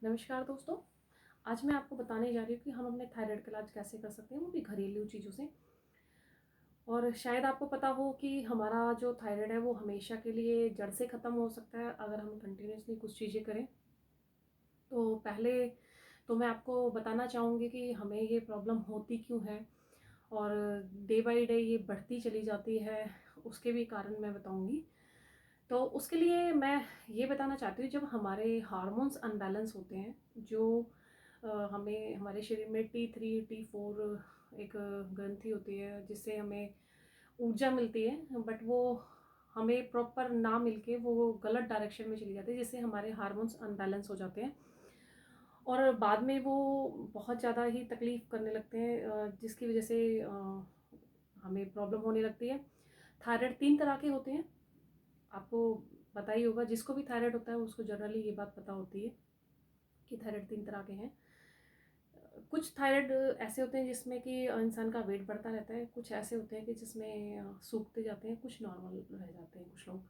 नमस्कार दोस्तों। आज मैं आपको बताने जा रही हूँ कि हम अपने थायराइड का इलाज कैसे कर सकते हैं, वो भी घरेलू चीज़ों से। और शायद आपको पता हो कि हमारा जो थायराइड है वो हमेशा के लिए जड़ से ख़त्म हो सकता है अगर हम कंटिन्यूअसली कुछ चीज़ें करें। तो पहले तो मैं आपको बताना चाहूँगी कि हमें ये प्रॉब्लम होती क्यों है और डे बाय डे ये बढ़ती चली जाती है, उसके भी कारण मैं बताऊँगी। तो उसके लिए मैं ये बताना चाहती हूँ, जब हमारे हार्मोन्स अनबैलेंस होते हैं, जो हमें हमारे शरीर में T3 T4 एक ग्रंथि होती है जिससे हमें ऊर्जा मिलती है, बट वो हमें प्रॉपर ना मिलके वो गलत डायरेक्शन में चली जाती है, जिससे हमारे हार्मोन्स अनबैलेंस हो जाते हैं और बाद में वो बहुत ज़्यादा ही तकलीफ़ करने लगते हैं, जिसकी वजह से हमें प्रॉब्लम होने लगती है। थायराइड 3 तरह के होते हैं, आपको पता ही होगा। जिसको भी थायराइड होता है उसको जनरली ये बात पता होती है कि थायराइड 3 तरह के हैं। कुछ थायराइड ऐसे होते हैं जिसमें कि इंसान का वेट बढ़ता रहता है, कुछ ऐसे होते हैं कि जिसमें सूखते जाते हैं, कुछ नॉर्मल रह जाते हैं कुछ लोग।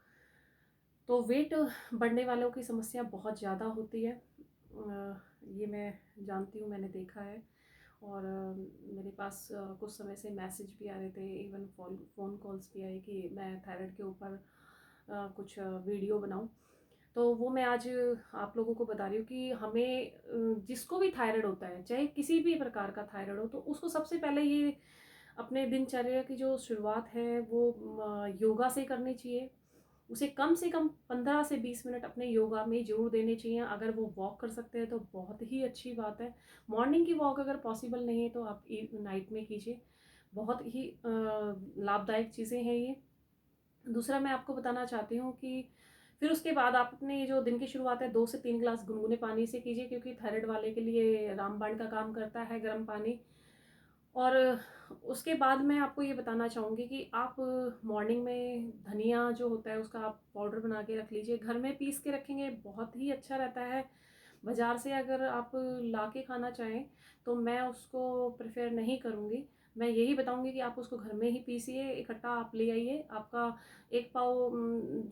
तो वेट बढ़ने वालों की समस्या बहुत ज़्यादा होती है, ये मैं जानती हूँ, मैंने देखा है। और मेरे पास कुछ समय से मैसेज भी आ रहे थे, इवन फ़ोन कॉल्स भी आए कि मैं थायराइड के ऊपर कुछ वीडियो बनाऊँ। तो वो मैं आज आप लोगों को बता रही हूँ कि हमें जिसको भी थायराइड होता है, चाहे किसी भी प्रकार का थायराइड हो, तो उसको सबसे पहले ये अपने दिनचर्या की जो शुरुआत है वो योगा से करनी चाहिए। उसे कम से कम 15 से 20 मिनट अपने योगा में ज़रूर देने चाहिए। अगर वो वॉक कर सकते हैं तो बहुत ही अच्छी बात है। मॉर्निंग की वॉक अगर पॉसिबल नहीं है तो आप नाइट में कीजिए। बहुत ही लाभदायक चीज़ें हैं ये। दूसरा मैं आपको बताना चाहती हूँ कि फिर उसके बाद आप अपने जो दिन की शुरुआत है 2 से 3 ग्लास गुनगुने पानी से कीजिए, क्योंकि थायराइड वाले के लिए रामबाण का काम करता है गर्म पानी। और उसके बाद मैं आपको ये बताना चाहूँगी कि आप मॉर्निंग में धनिया जो होता है उसका आप पाउडर बना के रख लीजिए। घर में पीस के रखेंगे बहुत ही अच्छा रहता है। बाज़ार से अगर आप ला के खाना चाहें तो मैं उसको प्रेफ़र नहीं करूँगी। मैं यही बताऊँगी कि आप उसको घर में ही पीसिए, इकट्ठा आप ले आइए। आपका 1 पाव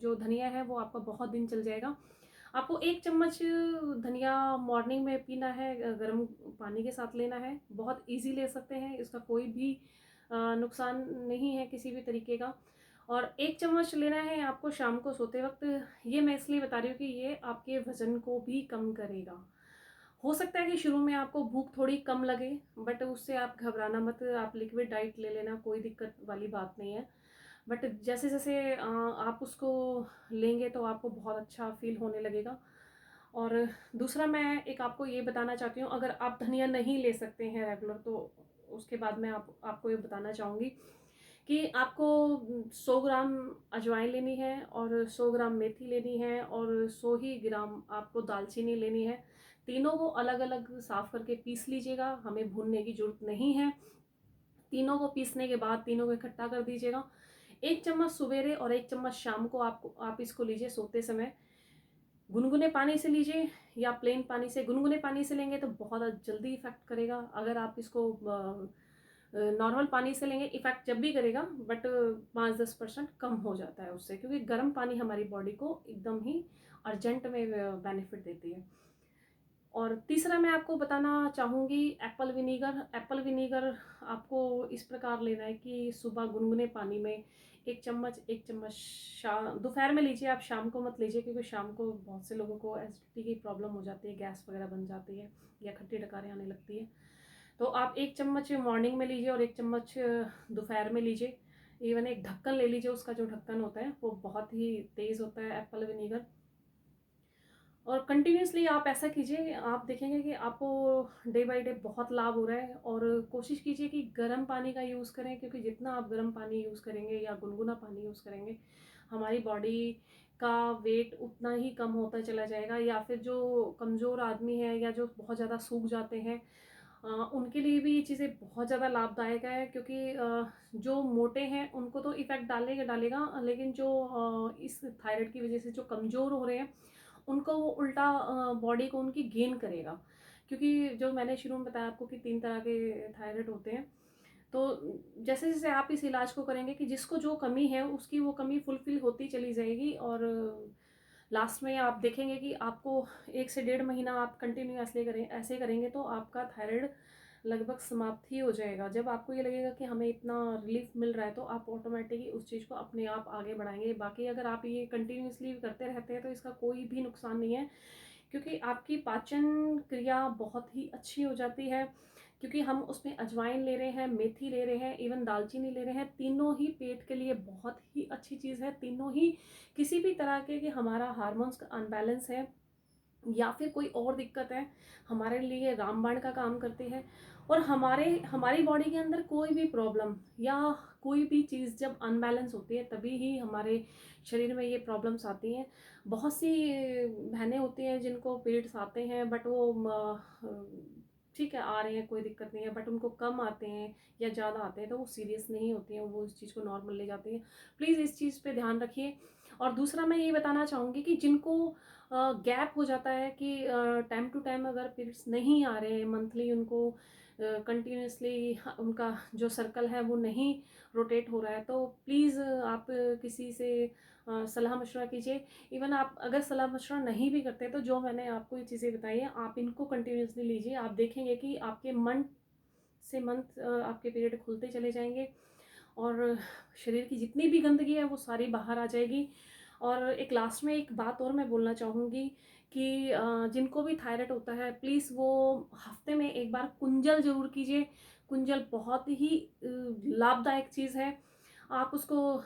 जो धनिया है वो आपका बहुत दिन चल जाएगा। आपको 1 चम्मच धनिया मॉर्निंग में पीना है, गर्म पानी के साथ लेना है। बहुत ईज़ी ले सकते हैं, इसका कोई भी नुकसान नहीं है किसी भी तरीके का। और 1 चम्मच लेना है आपको शाम को सोते वक़्त। ये मैं इसलिए बता रही हूँ कि ये आपके वज़न को भी कम करेगा। हो सकता है कि शुरू में आपको भूख थोड़ी कम लगे, बट उससे आप घबराना मत, आप लिक्विड डाइट ले लेना, कोई दिक्कत वाली बात नहीं है। बट जैसे-जैसे आप उसको लेंगे तो आपको बहुत अच्छा फ़ील होने लगेगा। और दूसरा मैं एक आपको ये बताना चाहती हूँ, अगर आप धनिया नहीं ले सकते हैं रेगुलर तो उसके बाद मैं आपको ये बताना चाहूँगी कि आपको 100 ग्राम अजवाइन लेनी है और 100 ग्राम मेथी लेनी है और 100 ही ग्राम आपको दालचीनी लेनी है। तीनों को अलग-अलग साफ़ करके पीस लीजिएगा, हमें भूनने की ज़रूरत नहीं है। तीनों को पीसने के बाद तीनों को इकट्ठा कर दीजिएगा। 1 चम्मच सवेरे और 1 चम्मच शाम को आप इसको लीजिए सोते समय। गुनगुने पानी से लीजिए या प्लेन पानी से। गुनगुने पानी से लेंगे तो बहुत जल्दी इफ़ेक्ट करेगा। अगर आप इसको नॉर्मल पानी से लेंगे, इफ़ेक्ट जब भी करेगा, बट 5-10% कम हो जाता है उससे, क्योंकि गर्म पानी हमारी बॉडी को एकदम ही अर्जेंट में बेनिफिट देती है। और तीसरा मैं आपको बताना चाहूँगी एप्पल विनीगर। एप्पल विनीगर आपको इस प्रकार लेना है कि सुबह गुनगुने पानी में 1 चम्मच दोपहर में लीजिए, आप शाम को मत लीजिए, क्योंकि शाम को बहुत से लोगों को एसिडिटी की प्रॉब्लम हो जाती है, गैस वगैरह बन जाती है या खट्टी डकारें आने लगती है। तो आप 1 चम्मच मॉर्निंग में लीजिए और 1 चम्मच दोपहर में लीजिए। इवन एक ढक्कन ले लीजिए, उसका जो ढक्कन होता है वो बहुत ही तेज़ होता है एप्पल विनीगर। और कंटिन्यूअसली आप ऐसा कीजिए, आप देखेंगे कि आपको डे बाय डे बहुत लाभ हो रहा है। और कोशिश कीजिए कि गर्म पानी का यूज़ करें, क्योंकि जितना आप गर्म पानी यूज़ करेंगे या गुनगुना पानी यूज़ करेंगे, हमारी बॉडी का वेट उतना ही कम होता चला जाएगा। या फिर जो कमज़ोर आदमी है या जो बहुत ज़्यादा सूख जाते हैं, उनके लिए भी ये चीज़ें बहुत ज़्यादा लाभदायक है, क्योंकि जो मोटे हैं उनको तो इफ़ेक्ट डालेगा डालेगा, लेकिन जो इस थायराइड की वजह से जो कमज़ोर हो रहे हैं उनको वो उल्टा बॉडी को उनकी गेन करेगा। क्योंकि जो मैंने शुरू में बताया आपको कि 3 तरह के थायराइड होते हैं। तो जैसे-जैसे आप इस इलाज को करेंगे कि जिसको जो कमी है उसकी वो कमी फुलफ़िल होती चली जाएगी। और लास्ट में आप देखेंगे कि आपको 1 से 1.5 महीना आप कंटिन्यू ऐसे करेंगे तो आपका थायराइड लगभग समाप्त ही हो जाएगा। जब आपको ये लगेगा कि हमें इतना रिलीफ मिल रहा है तो आप ऑटोमेटिकली उस चीज़ को अपने आप आगे बढ़ाएंगे। बाकी अगर आप ये कंटिन्यूसली करते रहते हैं तो इसका कोई भी नुकसान नहीं है, क्योंकि आपकी पाचन क्रिया बहुत ही अच्छी हो जाती है, क्योंकि हम उसमें अजवाइन ले रहे हैं, मेथी ले रहे हैं, इवन दालचीनी ले रहे हैं। तीनों ही पेट के लिए बहुत ही अच्छी चीज़ है। तीनों ही किसी भी तरह के कि हमारा हार्मोन्स का अनबैलेंस है या फिर कोई और दिक्कत है, हमारे लिए रामबाण का काम करते हैं। और हमारी बॉडी के अंदर कोई भी प्रॉब्लम या कोई भी चीज़ जब अनबैलेंस होती है तभी ही हमारे शरीर में ये प्रॉब्लम्स आती हैं। बहुत सी बहनें होती हैं जिनको पीरियड्स आते हैं, बट वो ठीक है आ रहे हैं, कोई दिक्कत नहीं है, बट उनको कम आते हैं या ज़्यादा आते हैं तो वो सीरियस नहीं होती हैं, वो उस चीज़ को नॉर्मल ले जाती हैं। प्लीज़ इस चीज़ पे ध्यान रखिए। और दूसरा मैं ये बताना चाहूँगी कि जिनको गैप हो जाता है कि टाइम टू टाइम अगर पीरियड्स नहीं आ रहे हैं मंथली, उनको कंटिन्यूसली उनका जो सर्कल है वो नहीं रोटेट हो रहा है, तो प्लीज़ आप किसी से सलाह मशवरा कीजिए। इवन आप अगर सलाह मशवरा नहीं भी करते तो जो मैंने आपको ये चीज़ें बताई हैं आप इनको कंटिन्यूसली लीजिए। आप देखेंगे कि आपके मंथ से मंथ आपके पीरियड खुलते चले जाएंगे और शरीर की जितनी भी गंदगी है वो सारी बाहर आ जाएगी। और एक लास्ट में एक बात और मैं बोलना चाहूँगी कि जिनको भी थायराइड होता है प्लीज़ वो हफ्ते में एक बार कुंजल ज़रूर कीजिए। कुंजल बहुत ही लाभदायक चीज़ है। आप उसको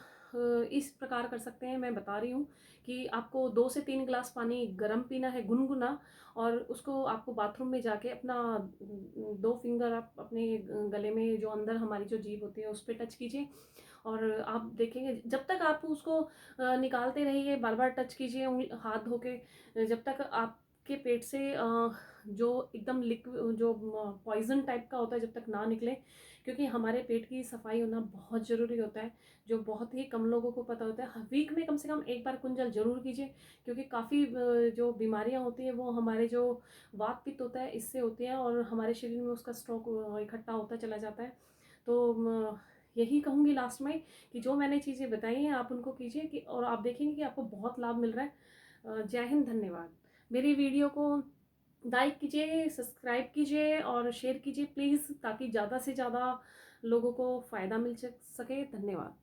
इस प्रकार कर सकते हैं, मैं बता रही हूँ कि आपको 2 से 3 गिलास पानी गर्म पीना है, गुनगुना, और उसको आपको बाथरूम में जाके अपना 2 फिंगर आप अपने गले में जो अंदर हमारी जो जीभ होती है उस पर टच कीजिए। और आप देखेंगे जब तक आप उसको निकालते रहिए, बार बार टच कीजिए हाथ धो के, जब तक आपके पेट से जो एकदम लिक्विड जो पॉइजन टाइप का होता है जब तक ना निकले, क्योंकि हमारे पेट की सफाई होना बहुत ज़रूरी होता है, जो बहुत ही कम लोगों को पता होता है। वीक में कम से कम एक बार कुंजल ज़रूर कीजिए, क्योंकि काफ़ी जो बीमारियां होती हैं वो हमारे जो वात पित्त होता है इससे होती हैं और हमारे शरीर में उसका स्टॉक इकट्ठा होता चला जाता है। तो यही कहूँगी लास्ट में कि जो मैंने चीज़ें बताई हैं आप उनको कीजिए कि और आप देखेंगे कि आपको बहुत लाभ मिल रहा है। जय हिंद, धन्यवाद। मेरी वीडियो को लाइक कीजिए, सब्सक्राइब कीजिए और शेयर कीजिए प्लीज़, ताकि ज़्यादा से ज़्यादा लोगों को फ़ायदा मिल सके। धन्यवाद।